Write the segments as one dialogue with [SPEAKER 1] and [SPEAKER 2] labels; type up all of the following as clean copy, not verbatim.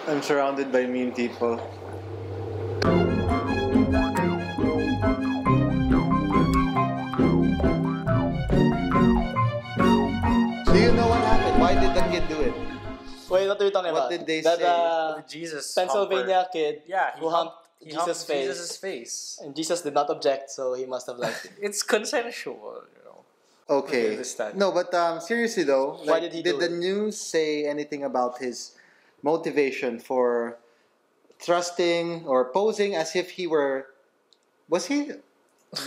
[SPEAKER 1] I'm surrounded by mean people. Do you know what happened? Why did the kid do it?
[SPEAKER 2] Wait, what are you talking
[SPEAKER 1] What
[SPEAKER 2] about?
[SPEAKER 1] did they
[SPEAKER 2] that,
[SPEAKER 1] say?
[SPEAKER 3] Jesus
[SPEAKER 2] Pennsylvania
[SPEAKER 3] humper.
[SPEAKER 2] kid
[SPEAKER 3] Yeah,
[SPEAKER 2] who humped Jesus' face.
[SPEAKER 3] Jesus' face.
[SPEAKER 2] And Jesus did not object, so he must have liked it.
[SPEAKER 3] It's consensual, you know.
[SPEAKER 1] Okay.
[SPEAKER 3] Understand.
[SPEAKER 1] No, but seriously though, like,
[SPEAKER 2] Why did he do
[SPEAKER 1] the
[SPEAKER 2] it?
[SPEAKER 1] news say anything about his motivation for thrusting or posing as if he were? Was he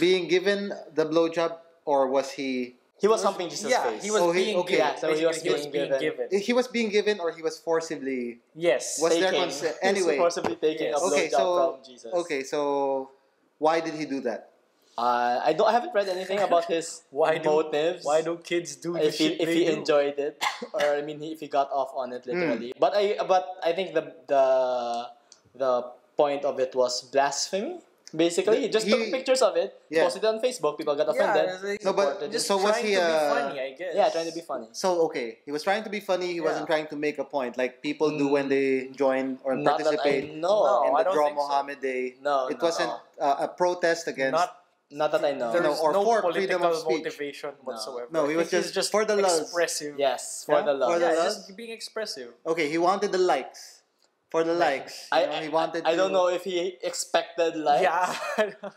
[SPEAKER 1] being given the blowjob, or was he?
[SPEAKER 2] He was humping Jesus'
[SPEAKER 3] Yeah,
[SPEAKER 2] face.
[SPEAKER 3] he was
[SPEAKER 1] Oh, he-
[SPEAKER 3] being
[SPEAKER 1] okay.
[SPEAKER 3] given.
[SPEAKER 2] Yeah, so he was
[SPEAKER 3] Basically,
[SPEAKER 2] being given.
[SPEAKER 1] He was being given, or he was forcibly.
[SPEAKER 3] Yes.
[SPEAKER 1] Was there
[SPEAKER 2] Taking-
[SPEAKER 1] consent?
[SPEAKER 2] he was
[SPEAKER 1] Anyway.
[SPEAKER 2] forcibly taking
[SPEAKER 3] Yes.
[SPEAKER 2] a blowjob
[SPEAKER 1] Okay, so
[SPEAKER 2] from Jesus.
[SPEAKER 1] okay, so why did he do that?
[SPEAKER 2] I haven't read anything about his motives.
[SPEAKER 3] Why do kids do the
[SPEAKER 2] if he
[SPEAKER 3] shit
[SPEAKER 2] if
[SPEAKER 3] they
[SPEAKER 2] he
[SPEAKER 3] do?
[SPEAKER 2] enjoyed it, or I mean, if he got off on it literally.
[SPEAKER 1] Hmm.
[SPEAKER 2] But I think the point of it was blasphemy. Basically, he just took pictures of it,
[SPEAKER 1] Yeah.
[SPEAKER 2] posted it on Facebook. People got offended.
[SPEAKER 1] No, but
[SPEAKER 2] reported it.
[SPEAKER 3] just
[SPEAKER 1] so was
[SPEAKER 3] trying
[SPEAKER 1] he?
[SPEAKER 3] to be funny, I guess.
[SPEAKER 2] Yeah, trying to be funny.
[SPEAKER 1] So okay, he was trying to be funny. He wasn't trying to make a point like people do when they join or
[SPEAKER 2] Not that I
[SPEAKER 1] participate
[SPEAKER 2] know.
[SPEAKER 1] in
[SPEAKER 3] I
[SPEAKER 1] the
[SPEAKER 3] don't
[SPEAKER 1] Draw
[SPEAKER 3] think so.
[SPEAKER 1] Mohammed Day.
[SPEAKER 2] No,
[SPEAKER 1] it
[SPEAKER 2] no,
[SPEAKER 1] wasn't a protest against.
[SPEAKER 2] Not that I know.
[SPEAKER 3] There's
[SPEAKER 1] or
[SPEAKER 3] no
[SPEAKER 1] for
[SPEAKER 3] political
[SPEAKER 1] freedom of speech.
[SPEAKER 3] motivation whatsoever.
[SPEAKER 1] No, he
[SPEAKER 3] I
[SPEAKER 1] was
[SPEAKER 3] think he's
[SPEAKER 1] just for the lulz.
[SPEAKER 3] expressive.
[SPEAKER 2] Yes, for
[SPEAKER 1] Yeah?
[SPEAKER 2] the love.
[SPEAKER 1] For the
[SPEAKER 3] Yeah,
[SPEAKER 1] lulz?
[SPEAKER 3] just being expressive.
[SPEAKER 1] Okay, he wanted the likes. For the likes, you know, he wanted.
[SPEAKER 2] I don't
[SPEAKER 1] to-
[SPEAKER 2] know if he expected likes
[SPEAKER 3] Yeah.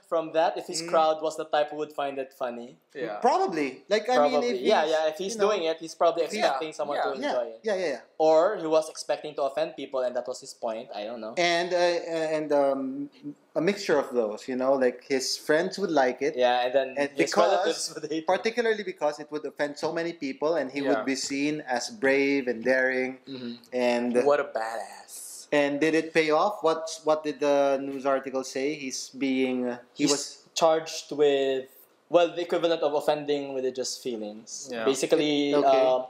[SPEAKER 2] from that. If his crowd was the type who would find it funny.
[SPEAKER 3] yeah.
[SPEAKER 1] Probably, like I
[SPEAKER 2] Probably.
[SPEAKER 1] mean, if
[SPEAKER 2] If he's
[SPEAKER 1] you know,
[SPEAKER 2] doing it, he's probably
[SPEAKER 1] he's-
[SPEAKER 2] expecting someone to
[SPEAKER 3] yeah,
[SPEAKER 2] enjoy it.
[SPEAKER 1] yeah.
[SPEAKER 2] Or he was expecting to offend people, and that was his point. I don't know.
[SPEAKER 1] And a mixture of those, you know, like his friends would like it.
[SPEAKER 2] Yeah, and then
[SPEAKER 1] And
[SPEAKER 2] his
[SPEAKER 1] because-
[SPEAKER 2] relatives would hate him.
[SPEAKER 1] Particularly because it would offend so many people, and he
[SPEAKER 3] Yeah.
[SPEAKER 1] would be seen as brave and daring. And
[SPEAKER 3] What a badass.
[SPEAKER 1] and did it pay off? What did the news article say? He
[SPEAKER 2] He's
[SPEAKER 1] was
[SPEAKER 2] charged with the equivalent of offending religious feelings.
[SPEAKER 3] Yeah.
[SPEAKER 2] Basically,
[SPEAKER 1] Okay.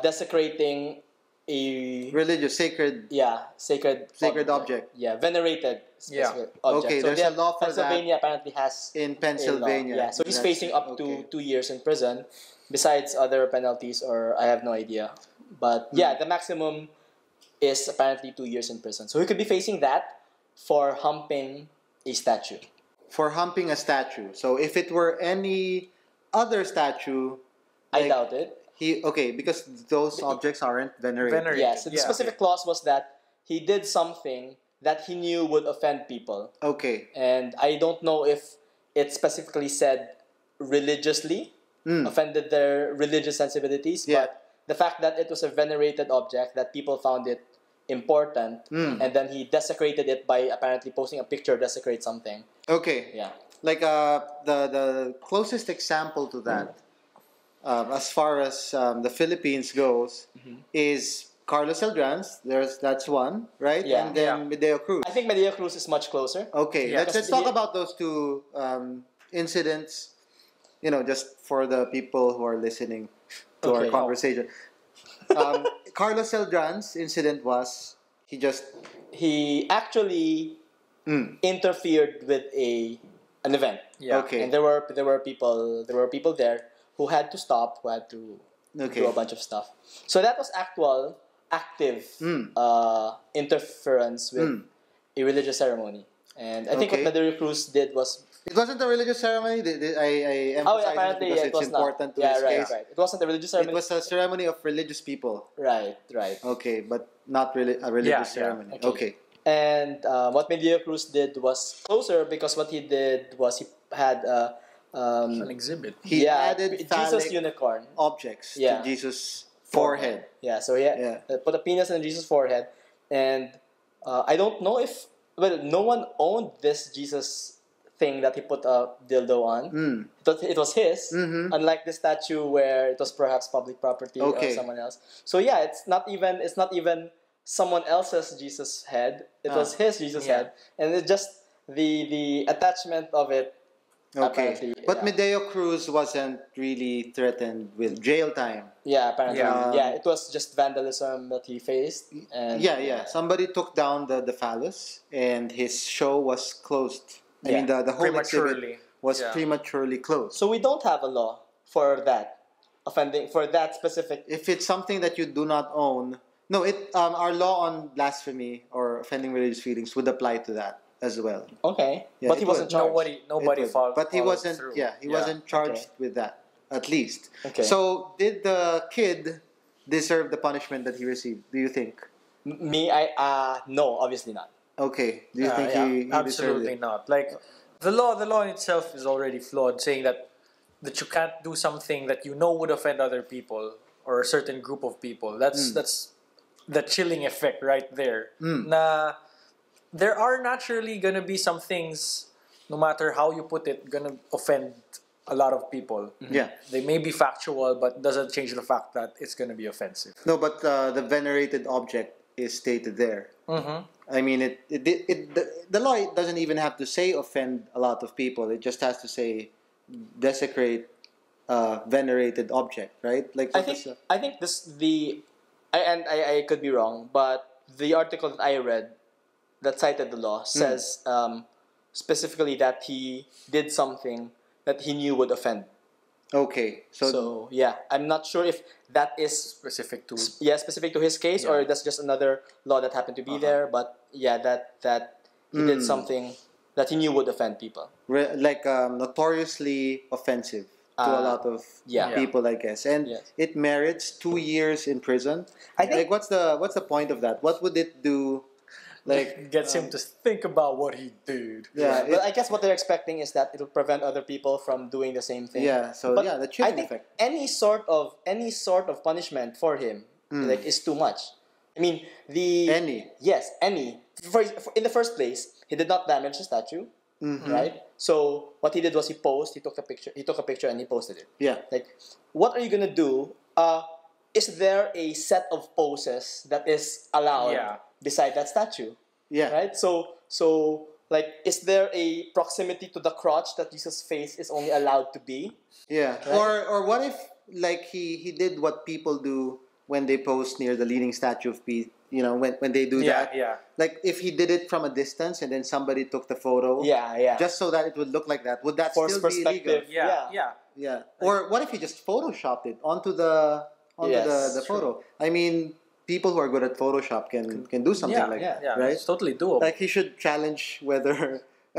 [SPEAKER 2] desecrating a
[SPEAKER 1] religious, sacred
[SPEAKER 2] sacred
[SPEAKER 1] object.
[SPEAKER 2] Yeah, venerated specific object.
[SPEAKER 1] Okay,
[SPEAKER 2] so
[SPEAKER 1] there's a law for that
[SPEAKER 2] Pennsylvania apparently has
[SPEAKER 1] in
[SPEAKER 2] a law.
[SPEAKER 1] Pennsylvania.
[SPEAKER 2] Yeah, so he's
[SPEAKER 1] That's-
[SPEAKER 2] facing up
[SPEAKER 1] okay.
[SPEAKER 2] to 2 years in prison, besides other penalties, or I have no idea. But yeah, the maximum is apparently 2 years in prison. So he could be facing that for humping a statue.
[SPEAKER 1] for humping a statue. So if it were any other statue,
[SPEAKER 2] I
[SPEAKER 1] like,
[SPEAKER 2] doubt it.
[SPEAKER 1] because those objects aren't venerated.
[SPEAKER 3] Venerated.
[SPEAKER 2] Yes, the specific clause was that he did something that he knew would offend people.
[SPEAKER 1] Okay.
[SPEAKER 2] And I don't know if it specifically said religiously, offended their religious sensibilities,
[SPEAKER 1] Yeah.
[SPEAKER 2] but the fact that it was a venerated object, that people found it important, and then he desecrated it by apparently posting a picture, desecrate something.
[SPEAKER 1] Okay.
[SPEAKER 2] Yeah.
[SPEAKER 1] Like the closest example to that, as far as the Philippines goes, is Carlos Eldranz. That's one, right?
[SPEAKER 2] Yeah.
[SPEAKER 1] And then Medeo Cruz.
[SPEAKER 2] I think Medea Cruz is much closer.
[SPEAKER 1] Okay,
[SPEAKER 3] Yeah,
[SPEAKER 1] let's talk about those two incidents. You know, just for the people who are listening to our
[SPEAKER 2] Okay.
[SPEAKER 1] conversation. Carlos Eldran's incident was
[SPEAKER 2] He actually interfered with an event.
[SPEAKER 3] Yeah.
[SPEAKER 1] Okay.
[SPEAKER 2] And there were people there who had to stop, who had to do a bunch of stuff. So that was active interference with a religious ceremony. And I think what
[SPEAKER 1] Okay.
[SPEAKER 2] Medea Cruz did was
[SPEAKER 1] It wasn't a religious ceremony. I emphasize it
[SPEAKER 2] apparently
[SPEAKER 1] because
[SPEAKER 2] it
[SPEAKER 1] it's
[SPEAKER 2] was
[SPEAKER 1] important
[SPEAKER 2] not.
[SPEAKER 1] to
[SPEAKER 2] Yeah,
[SPEAKER 1] this
[SPEAKER 2] right,
[SPEAKER 1] case.
[SPEAKER 2] right. It wasn't a religious
[SPEAKER 1] It
[SPEAKER 2] ceremony.
[SPEAKER 1] was a ceremony of religious people.
[SPEAKER 2] Right.
[SPEAKER 1] Okay, but not really a religious
[SPEAKER 3] Yeah, yeah.
[SPEAKER 1] ceremony.
[SPEAKER 2] Okay.
[SPEAKER 1] Okay.
[SPEAKER 2] And what Medea Cruz did was closer, because what he did was he had
[SPEAKER 3] An exhibit.
[SPEAKER 1] He added
[SPEAKER 2] Jesus
[SPEAKER 1] phallic
[SPEAKER 2] unicorn.
[SPEAKER 1] objects
[SPEAKER 2] Yeah.
[SPEAKER 1] to Jesus' forehead.
[SPEAKER 2] Yeah, so he put a penis on Jesus' forehead, and I don't know if no one owned this Jesus thing that he put a dildo on. It was his, unlike the statue where it was perhaps public property or someone else. So yeah, it's not even someone else's Jesus head. It was his Jesus head, and it's just the attachment of it.
[SPEAKER 1] Okay,
[SPEAKER 2] Apparently,
[SPEAKER 1] but
[SPEAKER 2] yeah.
[SPEAKER 1] Medeo Cruz wasn't really threatened with jail time.
[SPEAKER 2] Yeah, apparently.
[SPEAKER 3] Yeah.
[SPEAKER 2] Yeah, it was just vandalism that he faced. And
[SPEAKER 1] Somebody took down the phallus, and his show was closed. I mean, the whole exhibit
[SPEAKER 3] Prematurely.
[SPEAKER 1] was
[SPEAKER 3] Yeah.
[SPEAKER 1] prematurely closed.
[SPEAKER 2] So we don't have a law for that, offending for that specific.
[SPEAKER 1] If it's something that you do not own, No, our law on blasphemy or offending religious feelings would apply to that as well.
[SPEAKER 2] Okay,
[SPEAKER 1] Yeah,
[SPEAKER 2] but
[SPEAKER 1] it
[SPEAKER 2] he wasn't
[SPEAKER 1] would.
[SPEAKER 2] charged.
[SPEAKER 3] Nobody
[SPEAKER 1] It would. But he
[SPEAKER 3] followed
[SPEAKER 1] wasn't.
[SPEAKER 3] through.
[SPEAKER 1] Yeah, he wasn't charged
[SPEAKER 2] Okay.
[SPEAKER 1] with that. At least.
[SPEAKER 2] Okay.
[SPEAKER 1] So did the kid deserve the punishment that he received? Do you think?
[SPEAKER 2] Me, no, obviously not.
[SPEAKER 1] Okay. Do you think
[SPEAKER 3] Yeah,
[SPEAKER 1] he deserved
[SPEAKER 3] absolutely
[SPEAKER 1] it?
[SPEAKER 3] not. Like the law in itself is already flawed, saying that you can't do something that you know would offend other people or a certain group of people. That's the chilling effect right there. Na there are naturally gonna be some things, no matter how you put it, gonna offend a lot of people.
[SPEAKER 1] Yeah.
[SPEAKER 3] They may be factual, but doesn't change the fact that it's gonna be offensive.
[SPEAKER 1] No, but the venerated object is stated there.
[SPEAKER 3] Mm-hmm.
[SPEAKER 1] I mean, the law doesn't even have to say offend a lot of people. It just has to say desecrate venerated object, right? Like
[SPEAKER 2] I think I could be wrong, but the article that I read that cited the law says specifically that he did something that he knew would offend.
[SPEAKER 1] okay.
[SPEAKER 2] So yeah, I'm not sure if that is
[SPEAKER 3] Specific to
[SPEAKER 2] specific to his case or that's just another law that happened to be there. But yeah, that he did something that he knew would offend people.
[SPEAKER 1] Notoriously offensive to a lot of people, I guess, and
[SPEAKER 2] Yes.
[SPEAKER 1] it merits 2 years in prison.
[SPEAKER 2] I think-
[SPEAKER 1] like what's the point of that? What would it do? Like
[SPEAKER 3] gets him to think about what he did.
[SPEAKER 1] yeah,
[SPEAKER 2] Well, I guess what they're expecting is that it'll prevent other people from doing the same thing.
[SPEAKER 1] yeah. So
[SPEAKER 2] But
[SPEAKER 1] yeah, the
[SPEAKER 2] I
[SPEAKER 1] chilling
[SPEAKER 2] think
[SPEAKER 1] effect.
[SPEAKER 2] any sort of punishment for him like is too much. I mean
[SPEAKER 1] Any.
[SPEAKER 2] yes, any. For in the first place, he did not damage the statue, right? So what he did was he took a picture and he posted it.
[SPEAKER 1] Yeah.
[SPEAKER 2] Like, what are you gonna do? Is there a set of poses that is allowed
[SPEAKER 3] Yeah.
[SPEAKER 2] beside that statue?
[SPEAKER 1] Yeah.
[SPEAKER 2] Right? So like, is there a proximity to the crotch that Jesus' face is only allowed to be?
[SPEAKER 1] Yeah.
[SPEAKER 2] Right?
[SPEAKER 1] Or what if like he did what people do when they pose near the leaning statue of Pete? You know, when they do
[SPEAKER 3] Yeah,
[SPEAKER 1] that.
[SPEAKER 3] yeah.
[SPEAKER 1] Like if he did it from a distance and then somebody took the photo.
[SPEAKER 2] Yeah.
[SPEAKER 1] Just so that it would look like that. Would that
[SPEAKER 2] Forced
[SPEAKER 1] still be illegal?
[SPEAKER 2] perspective.
[SPEAKER 3] Yeah.
[SPEAKER 1] Yeah. Or what if he just photoshopped it onto the
[SPEAKER 2] Yes,
[SPEAKER 1] the photo? I mean, people who are good at Photoshop can do something
[SPEAKER 3] Yeah,
[SPEAKER 1] like
[SPEAKER 3] yeah,
[SPEAKER 1] that,
[SPEAKER 3] yeah.
[SPEAKER 1] right?
[SPEAKER 3] It's totally doable.
[SPEAKER 1] Like he should challenge whether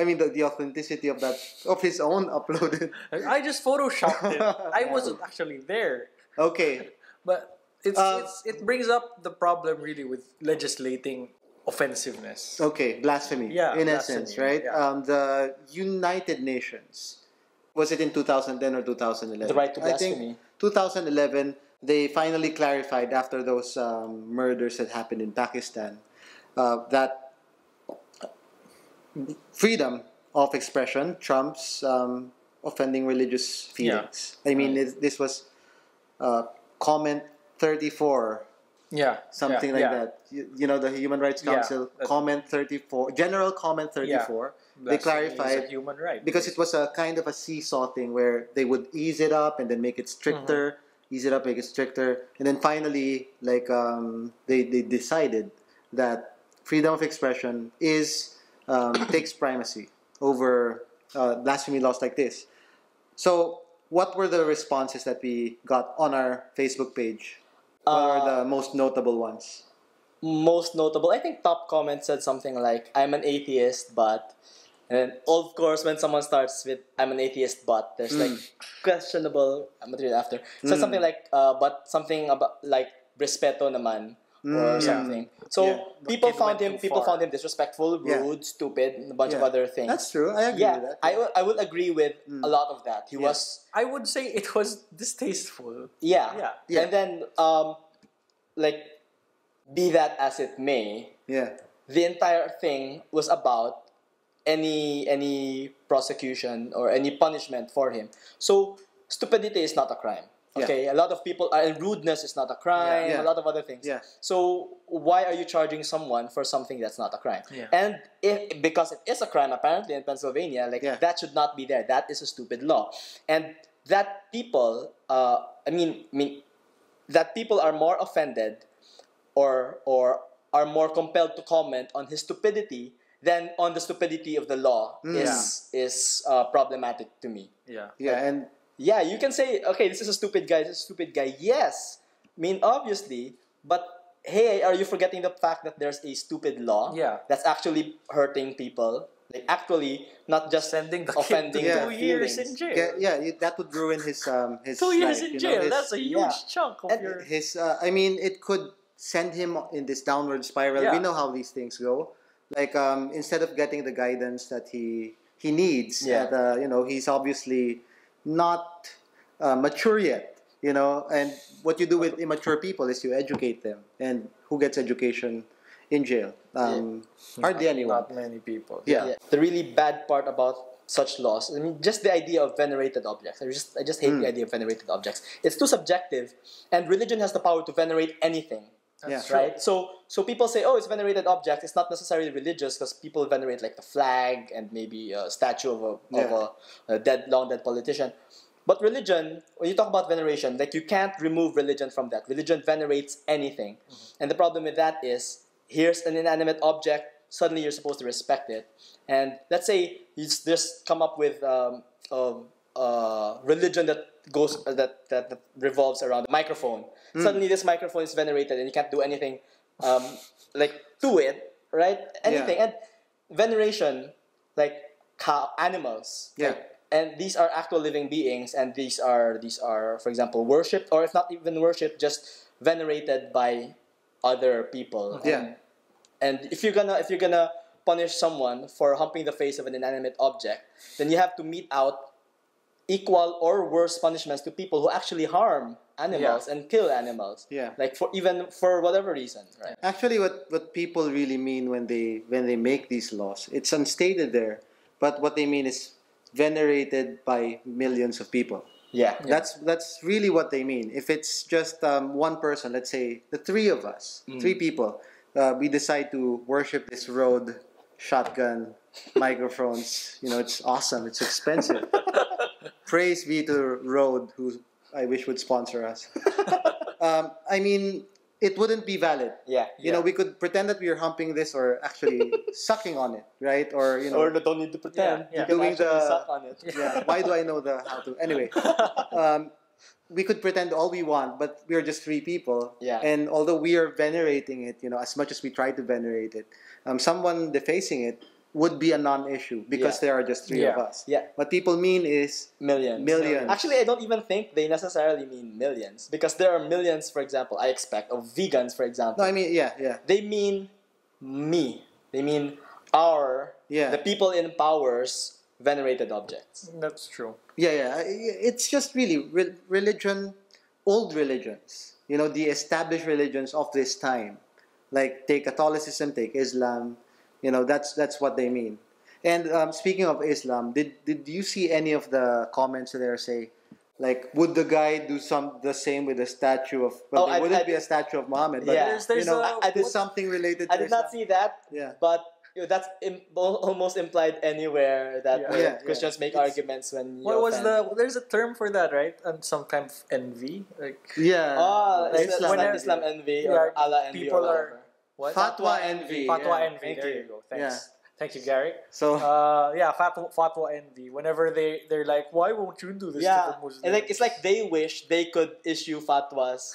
[SPEAKER 1] I mean the authenticity of that of his own uploaded.
[SPEAKER 3] I just photoshopped it. I wasn't actually there.
[SPEAKER 1] Okay.
[SPEAKER 3] But it brings up the problem really with legislating offensiveness.
[SPEAKER 1] Okay, blasphemy.
[SPEAKER 3] Yeah,
[SPEAKER 1] in
[SPEAKER 3] blasphemy,
[SPEAKER 1] essence, right?
[SPEAKER 3] yeah.
[SPEAKER 1] The United Nations, was it in 2010 or 2011?
[SPEAKER 2] The right to
[SPEAKER 1] I think
[SPEAKER 2] blasphemy.
[SPEAKER 1] 2011. They finally clarified after those murders that happened in Pakistan that freedom of expression trumps offending religious feelings. I mean, this was comment 34.
[SPEAKER 3] Yeah.
[SPEAKER 1] Something like that. You know, the Human Rights
[SPEAKER 3] Yeah,
[SPEAKER 1] Council, comment 34, General Comment 34, they
[SPEAKER 3] Blasphemy is a
[SPEAKER 1] clarified
[SPEAKER 3] human right.
[SPEAKER 1] because it was a kind of a seesaw thing where they would ease it up and then make it stricter, ease it up, make it stricter, and then finally, like, they decided that freedom of expression is takes primacy over blasphemy laws like this. So, what were the responses that we got on our Facebook page? What are the most notable ones?
[SPEAKER 2] Most notable, I think top comment said something like, "I'm an atheist, but," and of course when someone starts with "I'm an atheist, but," there's like questionable material after. Said something like, but something about like respeto naman or something. So
[SPEAKER 1] Yeah.
[SPEAKER 2] people
[SPEAKER 3] kid
[SPEAKER 2] found
[SPEAKER 3] went
[SPEAKER 2] him
[SPEAKER 3] too far.
[SPEAKER 2] disrespectful,
[SPEAKER 1] Yeah.
[SPEAKER 2] rude, stupid, and a bunch of
[SPEAKER 1] Yeah.
[SPEAKER 2] other things.
[SPEAKER 1] That's true. I agree with that.
[SPEAKER 2] I will agree with a lot of that. He was
[SPEAKER 3] I would say it was distasteful.
[SPEAKER 2] yeah.
[SPEAKER 1] Yeah.
[SPEAKER 2] And then like, be that as it may,
[SPEAKER 1] Yeah.
[SPEAKER 2] the entire thing was about any prosecution or any punishment for him. So stupidity is not a crime. Okay, a lot of people and rudeness is not a crime.
[SPEAKER 1] Yeah.
[SPEAKER 2] A lot of other things.
[SPEAKER 1] Yeah.
[SPEAKER 2] So why are you charging someone for something that's not a crime?
[SPEAKER 3] Yeah.
[SPEAKER 2] And because it is a crime apparently in Pennsylvania, like that should not be there. That is a stupid law, and that people, I mean, that people are more offended, or are more compelled to comment on his stupidity than on the stupidity of the law is problematic to me.
[SPEAKER 3] Yeah.
[SPEAKER 1] Yeah. And
[SPEAKER 2] Yeah, you can say, okay, this is a stupid guy, this is a stupid guy. Yes. I mean, obviously, but hey, are you forgetting the fact that there's a stupid law
[SPEAKER 3] Yeah.
[SPEAKER 2] that's actually hurting people? Like actually, not just
[SPEAKER 3] Sending the
[SPEAKER 2] offending
[SPEAKER 3] kid to
[SPEAKER 2] their
[SPEAKER 3] 2 years
[SPEAKER 2] feelings.
[SPEAKER 3] in jail.
[SPEAKER 1] That would ruin his
[SPEAKER 3] 2 years
[SPEAKER 1] life,
[SPEAKER 3] in jail. That's a huge
[SPEAKER 2] yeah.
[SPEAKER 3] chunk of
[SPEAKER 2] And
[SPEAKER 3] your.
[SPEAKER 1] his I mean, it could send him in this downward spiral. We
[SPEAKER 3] Yeah.
[SPEAKER 1] know how these things go. Like instead of getting the guidance that he needs,
[SPEAKER 2] Yeah.
[SPEAKER 1] he's obviously not mature yet. And what you do with immature people is you educate them. And who gets education in jail? Hardly anyone.
[SPEAKER 3] Not many people.
[SPEAKER 1] Yeah.
[SPEAKER 2] Yeah. The really bad part about such laws, I mean, just the idea of venerated objects. I just hate the idea of venerated objects. It's too subjective, and religion has the power to venerate anything.
[SPEAKER 3] That's
[SPEAKER 1] Yeah.
[SPEAKER 2] Right? So people say, oh, it's venerated object. It's not necessarily religious because people venerate like the flag and maybe a statue of a long dead politician. But religion, when you talk about veneration, like you can't remove religion from that. Religion venerates anything. And the problem with that is, here's an inanimate object, suddenly you're supposed to respect it. And let's say you just come up with religion that goes that revolves around a microphone. Suddenly this microphone is venerated and you can't do anything like to it, right? Anything.
[SPEAKER 1] Yeah.
[SPEAKER 2] And veneration, like animals.
[SPEAKER 1] Yeah.
[SPEAKER 2] Like, and these are actual living beings, and these are for example worshipped, or if not even worshipped, just venerated by other people.
[SPEAKER 1] Yeah.
[SPEAKER 2] And if you're gonna punish someone for humping the face of an inanimate object, then you have to mete out equal or worse punishments to people who actually harm animals and kill animals.
[SPEAKER 1] Yeah.
[SPEAKER 2] Like for whatever reason, right?
[SPEAKER 1] Actually, what people really mean when they make these laws, it's unstated there, but what they mean is venerated by millions of people.
[SPEAKER 2] Yeah.
[SPEAKER 1] That's really what they mean. If it's just one person, let's say the three of us, three people, we decide to worship this road, shotgun, microphones. It's awesome. It's expensive. Praise be to Rode, who I wish would sponsor us. I mean, it wouldn't be valid.
[SPEAKER 2] Yeah.
[SPEAKER 1] We could pretend that we are humping this or actually sucking on it, right? Or
[SPEAKER 2] Or don't need to pretend.
[SPEAKER 3] Yeah.
[SPEAKER 2] You can
[SPEAKER 1] Doing
[SPEAKER 2] actually
[SPEAKER 1] the-
[SPEAKER 2] suck on it.
[SPEAKER 1] yeah. Why do I know the how to? Anyway, we could pretend all we want, but we are just three people.
[SPEAKER 2] Yeah.
[SPEAKER 1] And although we are venerating it, as much as we try to venerate it, someone defacing it would be a non-issue because there are just three of
[SPEAKER 3] Yeah.
[SPEAKER 1] us.
[SPEAKER 2] Yeah.
[SPEAKER 1] What people mean is
[SPEAKER 2] Millions.
[SPEAKER 1] Millions.
[SPEAKER 2] Actually, I don't even think they necessarily mean millions, because there are millions, for example, I expect, of vegans, for example.
[SPEAKER 1] no. I mean, yeah.
[SPEAKER 2] They mean me. They mean the people in power's venerated objects.
[SPEAKER 3] That's true.
[SPEAKER 1] Yeah. It's just really religion, old religions. The established religions of this time, like take Catholicism, take Islam. That's what they mean. And speaking of Islam, did you see any of the comments there say, like, would the guy do the same with a statue of? Well, it wouldn't be a statue of Muhammad, but
[SPEAKER 2] Yeah.
[SPEAKER 1] there's something related to
[SPEAKER 2] I did not
[SPEAKER 1] Islam.
[SPEAKER 2] see that,
[SPEAKER 1] Yeah.
[SPEAKER 2] but that's almost implied anywhere that
[SPEAKER 3] Yeah.
[SPEAKER 2] where
[SPEAKER 1] Yeah.
[SPEAKER 2] Christians make
[SPEAKER 1] It's-
[SPEAKER 2] arguments when you
[SPEAKER 3] What was
[SPEAKER 2] offend.
[SPEAKER 3] there's a term for that, right? And some kind of envy, like
[SPEAKER 1] Yeah.
[SPEAKER 2] Oh,
[SPEAKER 1] Islam
[SPEAKER 2] Islam,
[SPEAKER 1] envy.
[SPEAKER 2] Islam envy
[SPEAKER 3] Yeah,
[SPEAKER 2] or Allah envy
[SPEAKER 3] people
[SPEAKER 2] or
[SPEAKER 3] are-
[SPEAKER 2] whatever.
[SPEAKER 3] what?
[SPEAKER 1] Fatwa envy.
[SPEAKER 3] Fatwa
[SPEAKER 1] yeah.
[SPEAKER 3] envy.
[SPEAKER 2] Thank
[SPEAKER 3] There
[SPEAKER 2] you.
[SPEAKER 3] you go. Thanks.
[SPEAKER 1] Yeah.
[SPEAKER 3] Thank you, Gary.
[SPEAKER 1] So
[SPEAKER 3] Fatwa envy. Whenever they're like, why won't you do this to
[SPEAKER 2] Yeah,
[SPEAKER 3] the Muslims?
[SPEAKER 2] and it's like they wish they could issue fatwas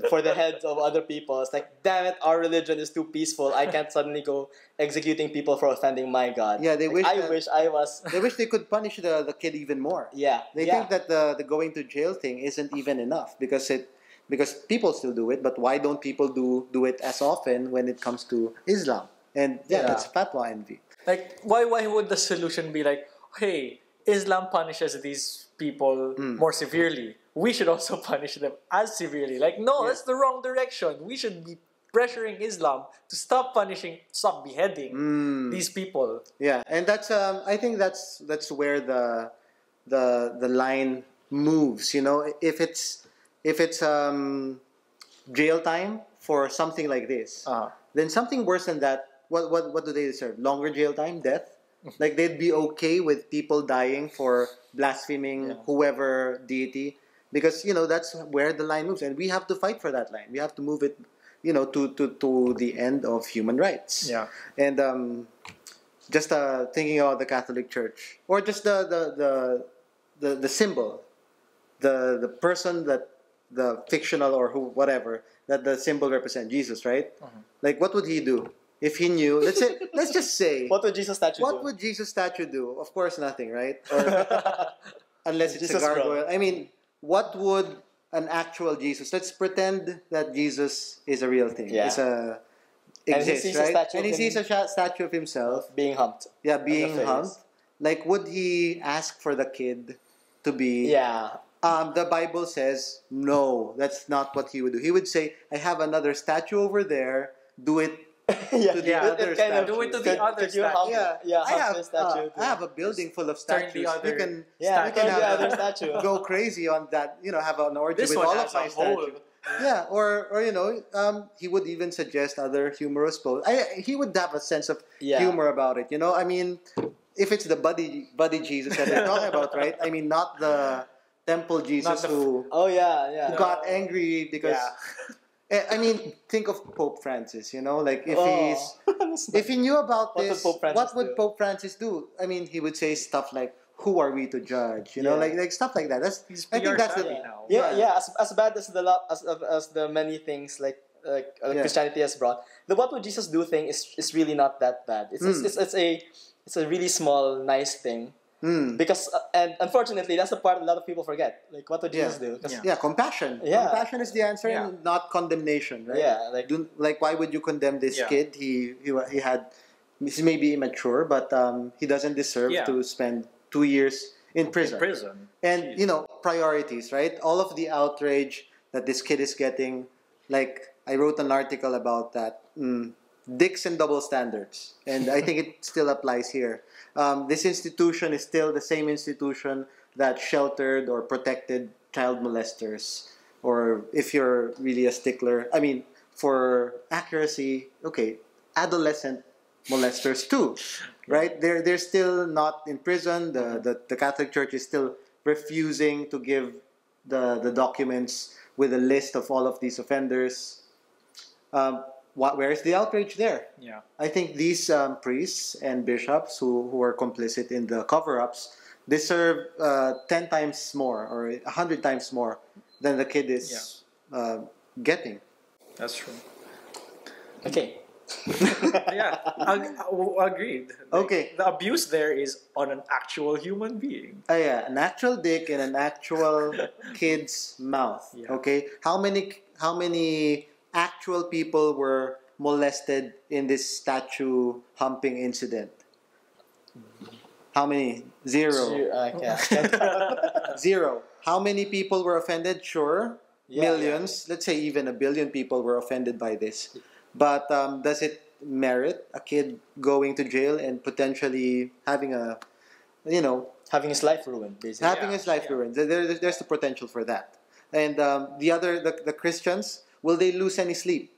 [SPEAKER 2] for the heads of other people. It's like, damn it, our religion is too peaceful. I can't suddenly go executing people for offending my God.
[SPEAKER 1] Yeah, they wish
[SPEAKER 2] I
[SPEAKER 1] that-
[SPEAKER 2] wish I was.
[SPEAKER 1] they wish they could punish the kid even more.
[SPEAKER 2] Yeah,
[SPEAKER 1] They think that the going to jail thing isn't even enough because people still do it, but why don't people do it as often when it comes to Islam? And that's fatwa envy.
[SPEAKER 3] Like, why would the solution be like, hey, Islam punishes these people more severely. We should also punish them as severely. Like, no, that's the wrong direction. We should be pressuring Islam to stop beheading these people.
[SPEAKER 1] Yeah, and that's I think that's where the line moves. If it's jail time for something like this, then something worse than that. What do they deserve? Longer jail time, death. Like they'd be okay with people dying for blaspheming whoever deity, because that's where the line moves, and we have to fight for that line. We have to move it, to the end of human rights.
[SPEAKER 3] Yeah.
[SPEAKER 1] And just thinking about the Catholic Church, or just the symbol, the person that the fictional or whatever that the symbol represent Jesus, right? Like, what would he do if he knew? Let's just say,
[SPEAKER 2] What would Jesus statue do?
[SPEAKER 1] what would Jesus statue do? Of course, nothing, right? Or unless it's
[SPEAKER 2] Jesus
[SPEAKER 1] a gargoyle.
[SPEAKER 2] bro.
[SPEAKER 1] I mean, what would an actual Jesus? Let's pretend that Jesus is a real thing.
[SPEAKER 2] Yeah.
[SPEAKER 1] It's a
[SPEAKER 2] And he
[SPEAKER 1] exists,
[SPEAKER 2] sees a
[SPEAKER 1] right?
[SPEAKER 2] statue
[SPEAKER 1] And he
[SPEAKER 2] of
[SPEAKER 1] sees
[SPEAKER 2] him.
[SPEAKER 1] a statue of himself.
[SPEAKER 2] Being humped.
[SPEAKER 1] Yeah,
[SPEAKER 2] the
[SPEAKER 1] being
[SPEAKER 2] face.
[SPEAKER 1] humped. Like, would he ask for the kid to be?
[SPEAKER 2] Yeah.
[SPEAKER 1] The Bible says no. That's not what he would do. He would say, "I have another statue over there. Do it
[SPEAKER 2] Yeah.
[SPEAKER 1] to the other
[SPEAKER 2] kind of
[SPEAKER 1] statue."
[SPEAKER 3] Do it to the other
[SPEAKER 2] could you
[SPEAKER 3] statue.
[SPEAKER 2] hump,
[SPEAKER 1] Yeah,
[SPEAKER 2] hump the statue.
[SPEAKER 1] I have a building full of
[SPEAKER 3] Turn the
[SPEAKER 1] statues.
[SPEAKER 3] other
[SPEAKER 1] You can,
[SPEAKER 2] Yeah,
[SPEAKER 1] you can
[SPEAKER 2] turn the
[SPEAKER 1] have
[SPEAKER 2] other statue.
[SPEAKER 1] go crazy on that. Have an orgy
[SPEAKER 3] This
[SPEAKER 1] with
[SPEAKER 3] one
[SPEAKER 1] all
[SPEAKER 3] has
[SPEAKER 1] of my
[SPEAKER 3] a hole.
[SPEAKER 1] statues. Yeah, or he would even suggest other humorous pose. He would have a sense of
[SPEAKER 2] Yeah.
[SPEAKER 1] humor about it. I mean, if it's the buddy Jesus that they're talking about, right? I mean, not the temple Jesus
[SPEAKER 3] the-
[SPEAKER 1] who
[SPEAKER 2] Oh yeah.
[SPEAKER 1] got angry because. I mean, think of Pope Francis. Like if he knew about
[SPEAKER 2] What would
[SPEAKER 1] this,
[SPEAKER 2] Pope Francis
[SPEAKER 1] what would
[SPEAKER 2] do?
[SPEAKER 1] Pope Francis do? I mean, he would say stuff like, "Who are we to judge?"
[SPEAKER 2] Yeah.
[SPEAKER 1] like stuff like that.
[SPEAKER 3] He's
[SPEAKER 1] I think
[SPEAKER 3] PR
[SPEAKER 1] that's
[SPEAKER 3] savvy
[SPEAKER 1] the
[SPEAKER 3] now.
[SPEAKER 2] Yeah. As bad as the many things like Christianity has brought, the what would Jesus do thing is really not that bad. It's a really small nice thing. Because and unfortunately that's the part a lot of people forget. Like, what would Jesus do? 'Cause-
[SPEAKER 1] compassion.
[SPEAKER 2] Yeah.
[SPEAKER 1] Compassion is the answer,
[SPEAKER 3] Yeah.
[SPEAKER 1] and not condemnation, right?
[SPEAKER 2] Yeah, like
[SPEAKER 1] Why would you condemn this
[SPEAKER 3] Yeah.
[SPEAKER 1] kid? He had, he's maybe immature, but he doesn't deserve
[SPEAKER 3] Yeah.
[SPEAKER 1] to spend 2 years in prison. And priorities, right? All of the outrage that this kid is getting, like I wrote an article about that. Dicks and double standards, and I think it still applies here. This institution is still the same institution that sheltered or protected child molesters, or if you're really a stickler, I mean, for accuracy, okay, adolescent molesters too, right? They're still not in prison. The Catholic Church is still refusing to give the documents with a list of all of these offenders. Where is the outrage there?
[SPEAKER 3] Yeah.
[SPEAKER 1] I think these priests and bishops who are complicit in the cover-ups deserve 10 times more or 100 times more than the kid is getting.
[SPEAKER 3] That's true.
[SPEAKER 2] okay.
[SPEAKER 3] Yeah, agreed.
[SPEAKER 1] Okay.
[SPEAKER 3] The abuse there is on an actual human being.
[SPEAKER 1] Yeah, an actual dick in an actual kid's mouth.
[SPEAKER 3] Yeah.
[SPEAKER 1] Okay, how many actual people were molested in this statue humping incident? How many? Zero. Zero. How many people were offended? Sure, millions. Let's say even 1 billion people were offended by this. But does it merit a kid going to jail and potentially having
[SPEAKER 2] having his life ruined, basically.
[SPEAKER 1] having his life ruined? There's the potential for that. And the Christians, will they lose any sleep?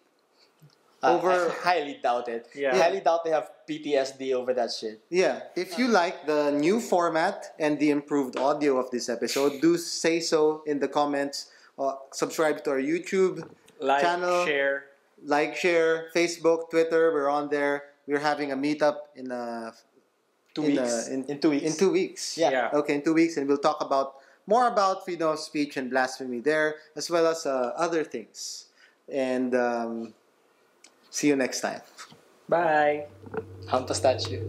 [SPEAKER 2] I highly doubt it.
[SPEAKER 3] Yeah.
[SPEAKER 2] Highly doubt they have PTSD over that shit.
[SPEAKER 1] Yeah. If you like the new format and the improved audio of this episode, do say so in the comments. Subscribe to our YouTube channel. Like, share, Facebook, Twitter. We're on there. We're having a meetup in
[SPEAKER 2] 2 weeks. In 2 weeks.
[SPEAKER 1] In 2 weeks.
[SPEAKER 2] Yeah.
[SPEAKER 1] Okay, in 2 weeks, and we'll talk more about freedom of speech and blasphemy there, as well as other things. And see you next time.
[SPEAKER 3] Bye.
[SPEAKER 2] Hump the statue.